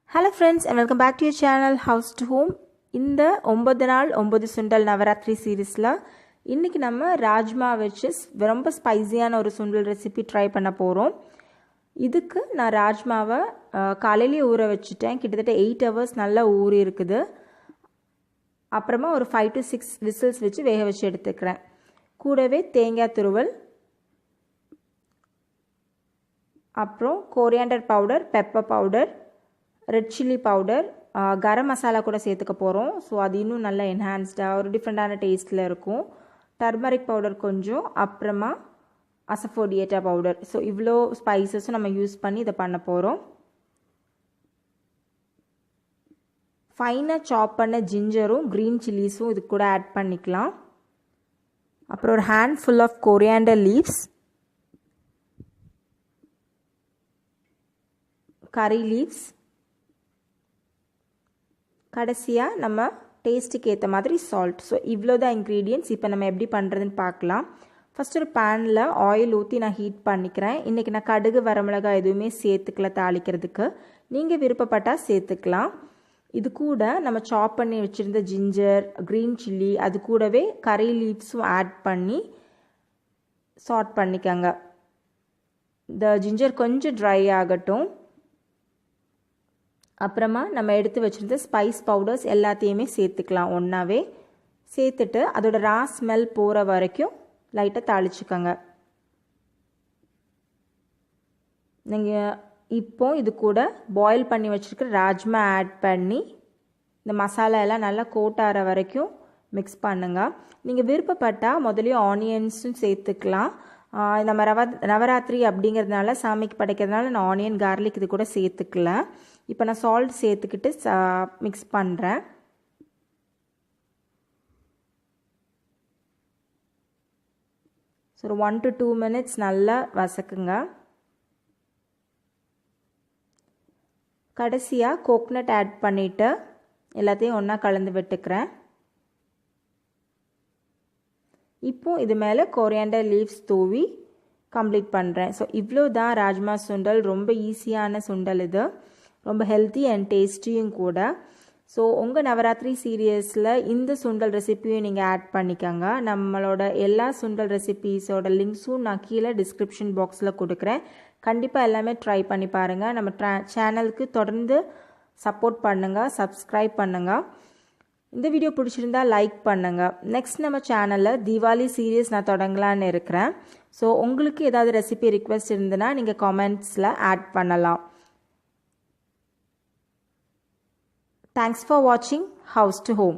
Hello friends and welcome back to your channel House to Home. இந்த 9 நாள் 9 சுண்டல் நவராத்திரி சீரிஸ்ல இன்னைக்கு நம்ம ராஜ்மா வச்சு ரொம்ப ஸ்பைசியான ஒரு சுண்டல் ரெசிபி ட்ரை பண்ண போறோம். இதுக்கு நான் ராஜ்மாவை காலையிலே ஊற வச்சிட்டேன். கிட்டத்தட்ட 8 hours நல்லா ஊறி இருக்குது. அப்புறமா ஒரு 5 to 6 whistles வச்சு வேக வச்சு எடுத்துக்கிறேன். கூடவே தேங்காய் துருவல், அப்புறம் coriander powder, pepper powder, red chilli powder, garam masala கூட சேர்த்துக்க போகிறோம். ஸோ அது இன்னும் நல்லா என்ஹான்ஸ்டாக ஒரு டிஃப்ரெண்ட்டான டேஸ்ட்டில் இருக்கும். டர்மரிக் பவுடர் கொஞ்சம், அப்புறமா அசஃபோடியேட்டா பவுடர். ஸோ இவ்வளோ ஸ்பைசஸும் நம்ம யூஸ் பண்ணி இதை பண்ண போகிறோம். ஃபைனாக சாப் பண்ண ஜிஞ்சரும் க்ரீன் சில்லிஸும் இது கூட ஆட் பண்ணிக்கலாம். அப்புறம் ஒரு handful of coriander leaves, curry leaves, கடைசியாக நம்ம டேஸ்ட்டுக்கு ஏற்ற மாதிரி சால்ட். ஸோ இவ்வளோ தான் இன்க்ரீடியன்ட்ஸ். இப்போ நம்ம எப்படி பண்ணுறதுன்னு பார்க்கலாம். ஃபஸ்ட் ஒரு பேனில் ஆயில் ஊற்றி நான் ஹீட் பண்ணிக்கிறேன். இன்றைக்கி நான் கடுகு வரமிளகாய் எதுவுமே சேர்த்துக்கல தாளிக்கிறதுக்கு. நீங்கள் விருப்பப்பட்டால் சேர்த்துக்கலாம். இது கூட நம்ம சாப் பண்ணி வச்சுருந்த ஜிஞ்சர், க்ரீன் சில்லி, அது கூடவே கறி லீவ்ஸும் ஆட் பண்ணி சாட் பண்ணிக்கோங்க. இந்த ஜிஞ்சர் கொஞ்சம் ட்ரை ஆகட்டும். அப்புறமா நம்ம எடுத்து வச்சுருந்த ஸ்பைஸ் பவுடர்ஸ் எல்லாத்தையுமே சேர்த்துக்கலாம். ஒன்றாவே சேர்த்துட்டு அதோட ரா ஸ்மெல் போகிற வரைக்கும் லைட்டாக தாளிச்சுக்கோங்க. நீங்கள் இப்போ இது கூட பாயில் பண்ணி வச்சுருக்கிற ராஜ்மா ஆட் பண்ணி இந்த மசாலா எல்லாம் நல்லா கோட்டார வரைக்கும் மிக்ஸ் பண்ணுங்கள். நீங்கள் விருப்பப்பட்டால் முதல்ல ஆனியன்ஸும் சேர்த்துக்கலாம். நம்ம நவராத்திரி அப்படிங்கிறதுனால சாமிக்கு படைக்கிறதுனால நான் ஆனியன் கார்லிக் இது கூட சேர்த்துக்கல. இப்போ நான் சால்ட் சேர்த்துக்கிட்டு மிக்ஸ் பண்ணுறேன். ஸோ ஒரு 1 to 2 minutes நல்லா வசக்குங்க. கடைசியாக கோகனட் ஆட் பண்ணிவிட்டு எல்லாத்தையும் ஒன்றா கலந்து விட்டுக்கிறேன். இப்போது இது மேலே கோரியாண்டர் லீவ்ஸ் தூவி கம்ப்ளீட் பண்ணுறேன். ஸோ இவ்வளோ தான் ராஜ்மா சுண்டல். ரொம்ப ஈஸியான சுண்டல் இது, ரொம்ப ஹெல்த்தி அண்ட் டேஸ்டியும் கூட. ஸோ உங்கள் நவராத்திரி சீரியஸில் இந்த சுண்டல் ரெசிப்பியும் நீங்கள் ஆட் பண்ணிக்கோங்க. நம்மளோட எல்லா சுண்டல் ரெசிபீஸோட லிங்க்ஸும் நான் கீழே டிஸ்கிரிப்ஷன் பாக்ஸில் கொடுக்குறேன். கண்டிப்பாக எல்லாமே ட்ரை பண்ணி பாருங்கள். நம்ம சேனலுக்கு தொடர்ந்து சப்போர்ட் பண்ணுங்கள், சப்ஸ்கிரைப் பண்ணுங்கள். இந்த வீடியோ பிடிச்சிருந்தா லைக் பண்ணுங்கள். நெக்ஸ்ட் நம்ம சேனலில் தீபாவளி சீரியஸ் நான் தொடங்கலான்னு இருக்கிறேன். ஸோ உங்களுக்கு ஏதாவது ரெசிபி ரிக்வெஸ்ட் இருந்ததுன்னா நீங்கள் கமெண்ட்ஸில் ஆட் பண்ணலாம். Thanks for watching House to Home.